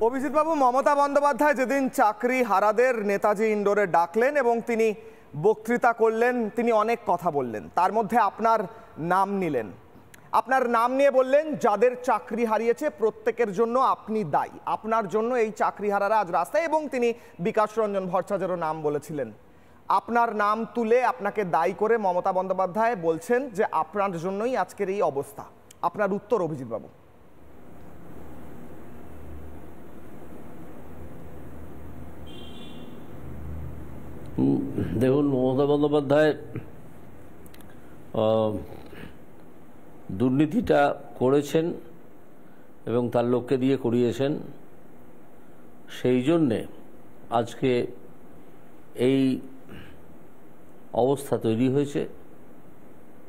অভিজিৎ বাবু, মমতা বন্দ্যোপাধ্যায় যেদিন চাকরি হারাদের নেতাজি ইন্ডোরে ডাকলেন এবং তিনি বক্তৃতা করলেন, তিনি অনেক কথা বললেন, তার মধ্যে আপনার নাম নিলেন। আপনার নাম নিয়ে বললেন যাদের চাকরি হারিয়েছে প্রত্যেকের জন্য আপনি দায়ী, আপনার জন্য এই চাকরি হারারা আজ রাস্তায়, এবং তিনি বিকাশ রঞ্জন ভট্টাচার্যেরও নাম বলেছিলেন। আপনার নাম তুলে আপনাকে দায়ী করে মমতা বন্দ্যোপাধ্যায় বলছেন যে আপনার জন্যই আজকের এই অবস্থা। আপনার উত্তর অভিজিৎ বাবু? দেখুন, মমতা বন্দ্যোপাধ্যায় দুর্নীতিটা করেছেন এবং তার লোককে দিয়ে করিয়েছেন, সেই জন্যে আজকে এই অবস্থা তৈরি হয়েছে।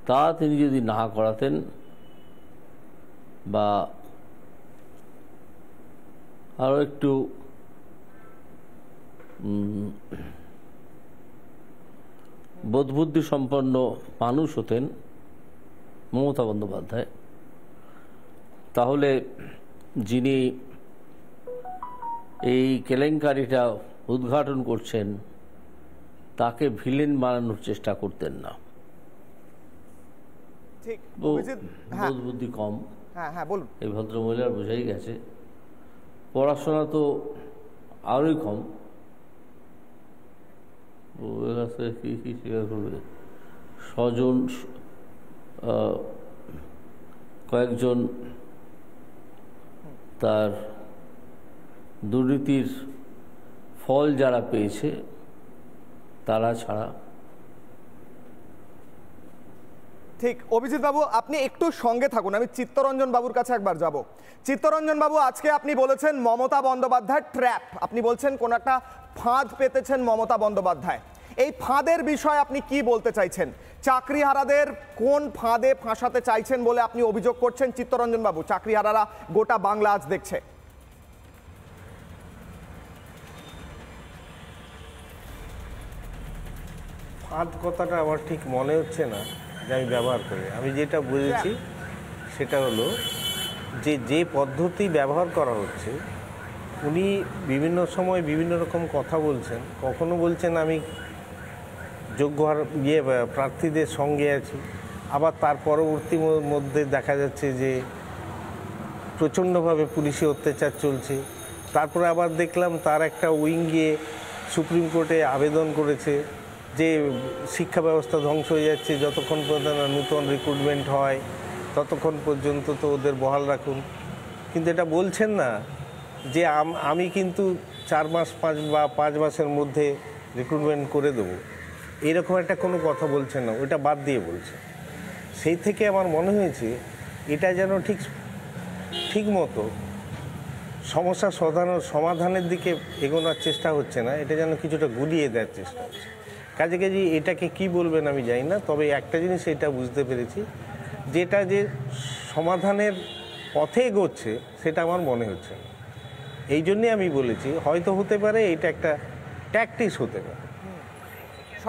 তা তিনি যদি না করাতেন বা আরও একটু বোধবুদ্ধি সম্পন্ন মানুষ হতেন মমতা বন্দ্যোপাধ্যায়, তাহলে যিনি এই কেলেঙ্কারিটা উদ্ঘাটন করছেন তাকে ভিলেন বানানোর চেষ্টা করতেন না। ঠিক, বোধবুদ্ধি কম। হ্যাঁ বলুন। এই ভদ্রমহিলার বোঝাই গেছে, পড়াশোনা তো আরোই কম। কি স্বীকার করবে? স্বজন কয়েকজন তার দুর্নীতির ফল যারা পেয়েছে তারা ছাড়া। ঠিক, অভিজিৎ বাবু আপনি একটু সঙ্গে থাকুন, আমি চিত্তরঞ্জন বাবুর কাছে একবার যাব। চিত্তরঞ্জন বাবু, আজকে আপনি বলেছেন মমতা বন্দ্যোপাধ্যায় ট্র্যাপ, আপনি বলছেন কোন একটা ফাঁদ পেতেছেন মমতা বন্দ্যোপাধ্যায়। এই ফাঁদের বিষয়ে আপনি কি বলতে চাইছেন? চাকরিহারাদের কোন ফাঁদে ফাঁসাতে চাইছেন বলে আপনি অভিযোগ করছেন চিত্তরঞ্জন বাবু? চাকরিহারারা গোটা বাংলা আজ দেখছে। ফাঁদ কথাটা আমার ঠিক মনে হচ্ছে না যে আমি ব্যবহার করি। আমি যেটা বুঝেছি সেটা হলো যে পদ্ধতি ব্যবহার করা হচ্ছে, উনি বিভিন্ন সময় বিভিন্ন রকম কথা বলছেন। কখনো বলছেন আমি যোগ্য প্রার্থীদের সঙ্গে আছি, আবার তার পরবর্তী মধ্যে দেখা যাচ্ছে যে প্রচণ্ডভাবে পুলিশি অত্যাচার চলছে। তারপরে আবার দেখলাম তার একটা উইং গিয়ে সুপ্রিম কোর্টে আবেদন করেছে যে শিক্ষা ব্যবস্থা ধ্বংস হয়ে যাচ্ছে, যতক্ষণ পর্যন্ত নূতন রিক্রুটমেন্ট হয় ততক্ষণ পর্যন্ত তো ওদের বহাল রাখুন। কিন্তু এটা বলছেন না যে আমি কিন্তু 4 মাস 5 মাসের মধ্যে রিক্রুটমেন্ট করে দেবো, এরকম একটা কোনো কথা বলছেন না, ওইটা বাদ দিয়ে বলছে। সেই থেকে আমার মনে হয়েছে এটা যেন ঠিক মতো সমস্যা সমাধানের দিকে এগোনোর চেষ্টা হচ্ছে না, এটা যেন কিছুটা গুলিয়ে দেওয়ার চেষ্টা হচ্ছে। কাজে এটাকে কি বলবেন আমি জানি না, তবে একটা জিনিস এটা বুঝতে পেরেছি, যেটা যে সমাধানের পথে এগোচ্ছে সেটা আমার মনে হচ্ছে না। এই জন্যে আমি বলেছি হয়তো হতে পারে এটা একটা ট্যাকটিক্স হতে পারে।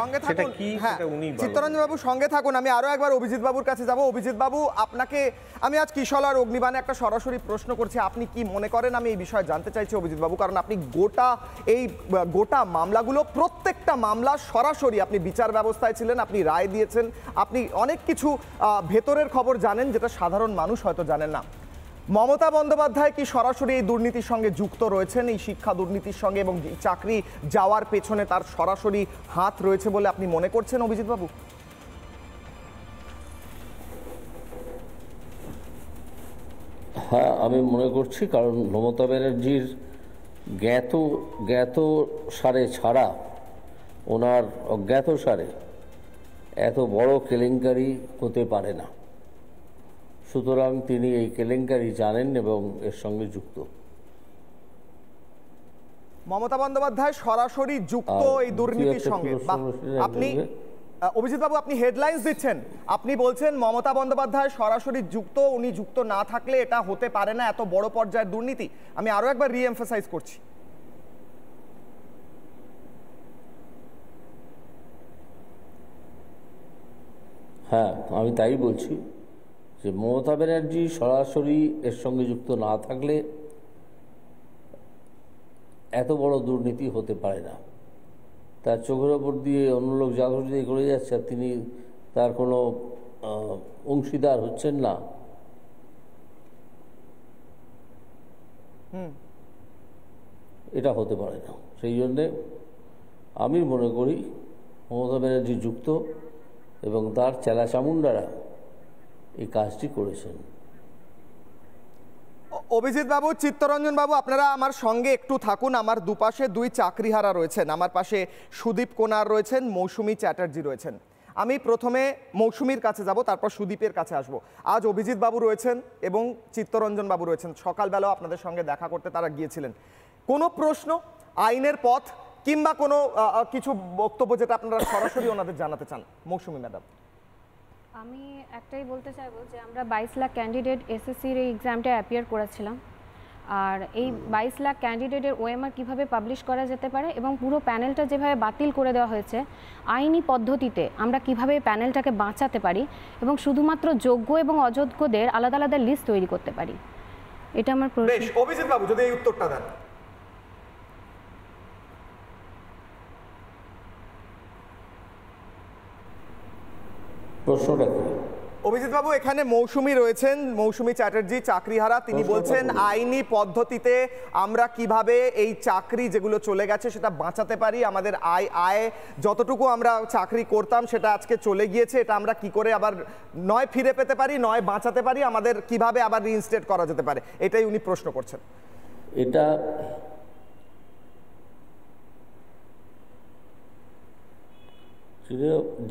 সঙ্গে থাকুন, চিত্তরঞ্জন বাবু সঙ্গে থাকুন। আমি আরো একবার অভিজিৎ বাবুর কাছে যাব। অভিজিৎ বাবু, আপনাকে আমি আজ কিশোর অগ্নিবাণে একটা সরাসরি প্রশ্ন করছি, আপনি কি মনে করেন? আমি এই বিষয়ে জানতে চাইছি অভিজিৎ বাবু, কারণ আপনি গোটা মামলাগুলো, প্রত্যেকটা মামলা সরাসরি আপনি বিচার ব্যবস্থায় ছিলেন, আপনি রায় দিয়েছেন, আপনি অনেক কিছু ভেতরের খবর জানেন যেটা সাধারণ মানুষ হয়তো জানেন না। মমতা বন্দ্যোপাধ্যায় কি সরাসরি এই দুর্নীতির সঙ্গে যুক্ত রয়েছেন, এই শিক্ষা দুর্নীতির সঙ্গে, এবং চাকরি যাওয়ার পেছনে তার সরাসরি হাত রয়েছে বলে আপনি মনে করছেন অভিজিৎ বাবু? হ্যাঁ, আমি মনে করছি, কারণ মমতা ব্যানার্জির জ্ঞাত সারে ছাড়া ওনার অজ্ঞাত সারে এত বড় কেলেঙ্কারি হতে পারে না। সুতরাং তিনি এই কেলেঙ্কারি জানেন এবং এর সঙ্গে যুক্ত। মমতা বন্দ্যোপাধ্যায় সরাসরি যুক্ত এই দুর্নীতির সঙ্গে? আপনি অভিজিৎ বাবু আপনি হেডলাইন্স দিচ্ছেন, আপনি বলছেন মমতা বন্দ্যোপাধ্যায় সরাসরি যুক্ত, উনি যুক্ত না থাকলে এটা হতে পারে না, এত বড় পর্যায়ের দুর্নীতি। আমি আরো একবার রিএমফাসাইজ করছি। হ্যাঁ, আমি তাই বলছি যে মমতা ব্যানার্জি সরাসরি এর সঙ্গে যুক্ত না থাকলে এত বড় দুর্নীতি হতে পারে না। তার চোখের ওপর দিয়ে অন্য লোক জাগরুতি করে যাচ্ছে আর তিনি তার কোনো অংশীদার হচ্ছেন না, এটা হতে পারে না। সেই জন্যে আমি মনে করি মমতা ব্যানার্জি যুক্ত এবং তার চেলা চামুন্ডারা এই কাজটি করেছেন। অভিজিৎ বাবু, চিত্তরঞ্জন বাবু, আপনারা আমার সঙ্গে একটু থাকুন। আমার দুপাশে দুই চাকরিহারা রয়েছেন। আমার পাশে সুদীপ কোনার রয়েছেন, মৌসুমী চ্যাটার্জি রয়েছেন। আমি প্রথমে মৌসুমীর কাছে যাব, তারপর সুদীপের কাছে আসব। আজ অভিজিৎ বাবু রয়েছেন এবং চিত্তরঞ্জন বাবু রয়েছেন। সকালবেলাও আপনাদের সঙ্গে দেখা করতে তারা গিয়েছিলেন। কোনো প্রশ্ন, আইনের পথ কিংবা কোনো কিছু বক্তব্য যেটা আপনারা সরাসরি ওনাদের জানাতে চান? মৌসুমী ম্যাডাম। আমি একটাই বলতে চাইবো যে আমরা 22 লাখ ক্যান্ডিডেট এসএসসির এই এক্সামটায় অ্যাপিয়ার করেছিলাম, আর এই 22 লাখ ক্যান্ডিডেটের ওএমআর কীভাবে পাবলিশ করা যেতে পারে এবং পুরো প্যানেলটা যেভাবে বাতিল করে দেওয়া হয়েছে আইনি পদ্ধতিতে আমরা কিভাবে প্যানেলটাকে বাঁচাতে পারি এবং শুধুমাত্র যোগ্য এবং অযোগ্যদের আলাদা আলাদা লিস্ট তৈরি করতে পারি, এটা আমার প্রশ্ন। বেশ, অভিজিৎ বাবু যদি এই উত্তরটা দেন। প্রশ্নটা কি? অভিজিৎ বাবু, এখানে মৌসুমী রয়েছেন, মৌসুমী চ্যাটার্জি, চাকরিহারা। তিনি বলছেন আইনি পদ্ধতিতে আমরা কিভাবে এই চাকরি যেগুলো চলে গেছে সেটা বাঁচাতে পারি। আমাদের আয় যতটুকু আমরা চাকরি করতাম সেটা আজকে চলে গিয়েছে, এটা আমরা কি করে আবার নয় ফিরে পেতে পারি, নয় বাঁচাতে পারি, আমাদের কিভাবে আবার রিইনস্টেট করা যেতে পারে, এটাই উনি প্রশ্ন করছেন। এটা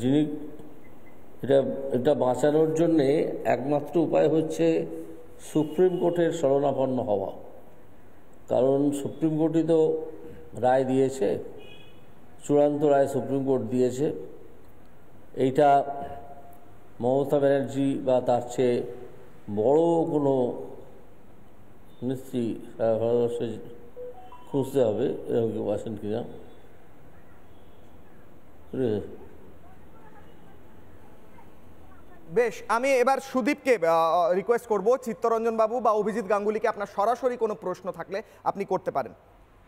যিনি এটা বাঁচানোর জন্যে একমাত্র উপায় হচ্ছে সুপ্রিম কোর্টের শরণাপন্ন হওয়া। কারণ সুপ্রিম কোর্টই তো রায় দিয়েছে, চূড়ান্ত রায় সুপ্রিম কোর্ট দিয়েছে। এইটা মমতা ব্যানার্জি বা তার চেয়ে বড় কোনো নিশ্চয়ই সারা ভারতবর্ষে খুঁজতে হবে এরকম কেউ আছেন কিনা। বেশ, আমি এবার সুদীপকে রিকোয়েস্ট করব, চিত্তরঞ্জন বাবু বা অভিজিৎ গাঙ্গুলিকে আপনার সরাসরি কোনো প্রশ্ন থাকলে আপনি করতে পারেন।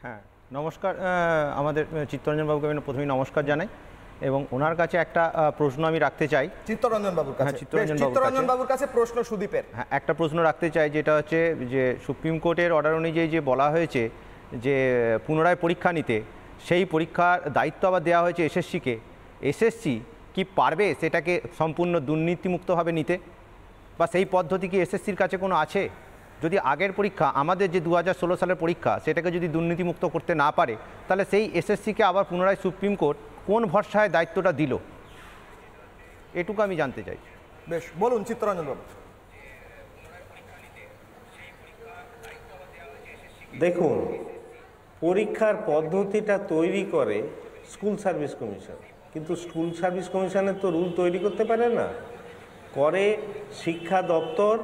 হ্যাঁ, নমস্কার। আমাদের চিত্তরঞ্জন বাবুকে আমি প্রথমেই নমস্কার জানাই এবং ওনার কাছে একটা প্রশ্ন আমি রাখতে চাই। চিত্তরঞ্জন বাবুর কাছে? চিত্তরঞ্জন বাবুর কাছে প্রশ্ন সুদীপের। হ্যাঁ, একটা প্রশ্ন রাখতে চাই, যেটা হচ্ছে যে সুপ্রিম কোর্টের অর্ডার অনুযায়ী যে বলা হয়েছে যে পুনরায় পরীক্ষা নিতে, সেই পরীক্ষার দায়িত্ব আবার দেওয়া হয়েছে এসএসসিকে। এসএসসি কি পারবে সেটাকে সম্পূর্ণ দুর্নীতিমুক্তভাবে নিতে, বা সেই পদ্ধতি কি এসএসসির কাছে কোনো আছে? যদি আগের পরীক্ষা আমাদের যে 2016 সালের পরীক্ষা সেটাকে যদি দুর্নীতিমুক্ত করতে না পারে, তাহলে সেই এসএসসিকে আবার পুনরায় সুপ্রিম কোর্ট কোন ভরসায় দায়িত্বটা দিল, এটুকু আমি জানতে চাই। বেশ, বলুন চিত্তরঞ্জন বাবু। দেখুন, পরীক্ষার পদ্ধতিটা তৈরি করে স্কুল সার্ভিস কমিশন, কিন্তু স্কুল সার্ভিস কমিশনের তো রুল তৈরি করতে পারে না, করে শিক্ষা দপ্তর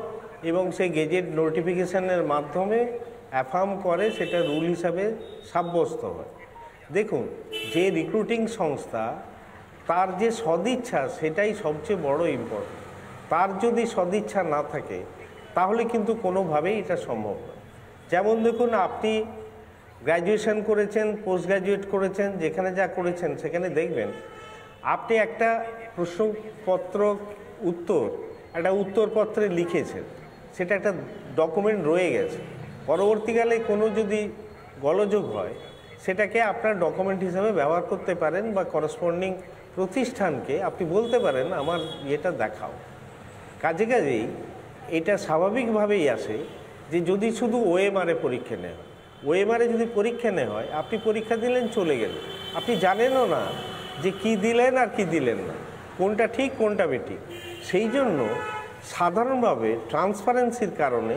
এবং সেই গেজেট নোটিফিকেশনের মাধ্যমে অ্যাফার্ম করে, সেটা রুল হিসাবে সাব্যস্ত হয়। দেখুন, যে রিক্রুটিং সংস্থা তার যে সদিচ্ছা সেটাই সবচেয়ে বড় ইম্পর্টেন্ট। তার যদি সদিচ্ছা না থাকে তাহলে কিন্তু কোনোভাবেই এটা সম্ভব নয়। যেমন দেখুন, আপনি গ্র্যাজুয়েশন করেছেন, পোস্ট গ্র্যাজুয়েট করেছেন, যেখানে যা করেছেন সেখানে দেখবেন আপনি একটা প্রশ্নপত্র একটা উত্তরপত্রে লিখেছেন, সেটা একটা ডকুমেন্ট রয়ে গেছে। পরবর্তীকালে কোনো যদি গোলযোগ হয় সেটাকে আপনার ডকুমেন্ট হিসাবে ব্যবহার করতে পারেন, বা করসপন্ডিং প্রতিষ্ঠানকে আপনি বলতে পারেন আমার এটা দেখাও। কাজেই এটা স্বাভাবিকভাবেই আসে যে যদি শুধু ওএমআরে পরীক্ষা নেওয়া হয়, ওএমআরে যদি পরীক্ষা নেওয়া হয়, আপনি পরীক্ষা দিলেন, চলে গেলেন, আপনি জানেনও না যে কি দিলেন আর কি দিলেন না, কোনটা ঠিক কোনটা বেঠিক। সেই জন্য সাধারণভাবে ট্রান্সপারেন্সির কারণে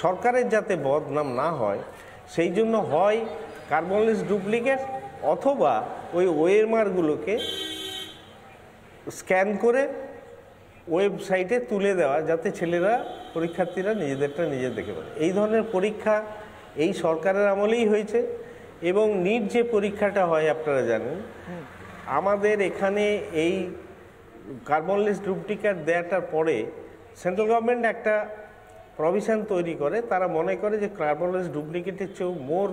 সরকারের যাতে বদনাম না হয়, সেই জন্য হয় কার্বন লিস্ট ডুপ্লিকেট অথবা ওই ওএমআরগুলোকে স্ক্যান করে ওয়েবসাইটে তুলে দেওয়া, যাতে পরীক্ষার্থীরা নিজেদেরটা নিজে দেখে পারে। এই ধরনের পরীক্ষা এই সরকারের আমলেই হয়েছে। এবং নিট যে পরীক্ষাটা হয় আপনারা জানেন, আমাদের এখানে এই কার্বন লিস্ট ডুপ্লিকেট দেওয়াটার পরে সেন্ট্রাল গভর্নমেন্ট একটা প্রভিশন তৈরি করে। তারা মনে করে যে কার্বন লিস্ট ডুপ্লিকেটের চেয়েও মোর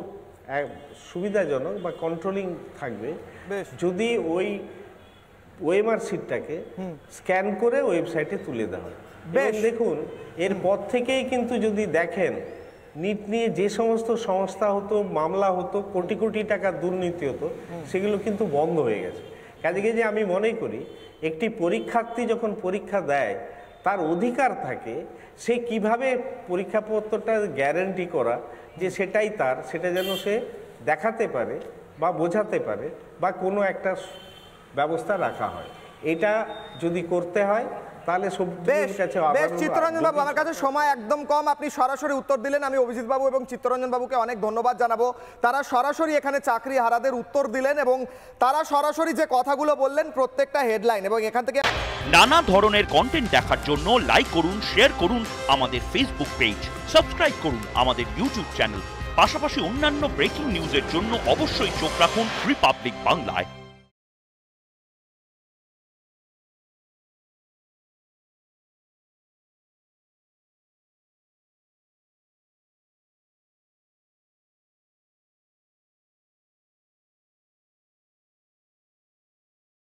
সুবিধাজনক বা কন্ট্রোলিং থাকবে বেশ। যদি ওই ওএমআর শিটটাকে স্ক্যান করে ওয়েবসাইটে তুলে দেওয়া হয়। বেশ। দেখুন এরপর থেকেই কিন্তু যদি দেখেন নিট নিয়ে যে সমস্ত সংস্থা হতো, মামলা হতো, কোটি কোটি টাকা দুর্নীতি হতো, সেগুলো কিন্তু বন্ধ হয়ে গেছে। কাজে যে আমি মনে করি একটি পরীক্ষার্থী যখন পরীক্ষা দেয় তার অধিকার থাকে সে কিভাবে পরীক্ষাপত্রটা গ্যারান্টি করা যে সেটাই তার, সেটা যেন সে দেখাতে পারে বা বোঝাতে পারে বা কোনো একটা ব্যবস্থা রাখা হয়। এটা যদি করতে হয় তাহলে বেশ বেশ চিত্তরঞ্জন বাবু, আমার কাছে সময় একদম কম, আপনি সরাসরি উত্তর দিলেন। আমি অভিজিৎ বাবু এবং চিত্তরঞ্জন বাবুকে অনেক ধন্যবাদ জানাবো। তারা সরাসরি এখানে চাকরি হারাদের উত্তর দিলেন এবং তারা সরাসরি যে কথাগুলো বললেন প্রত্যেকটা হেডলাইন, এবং এখান থেকে নানা ধরনের কন্টেন্ট দেখার জন্য লাইক করুন, শেয়ার করুন আমাদের ফেসবুক পেজ, সাবস্ক্রাইব করুন আমাদের ইউটিউব চ্যানেল। পাশাপাশি অন্যান্য ব্রেকিং নিউজের জন্য অবশ্যই চোখ রাখুন রিপাবলিক বাংলায়।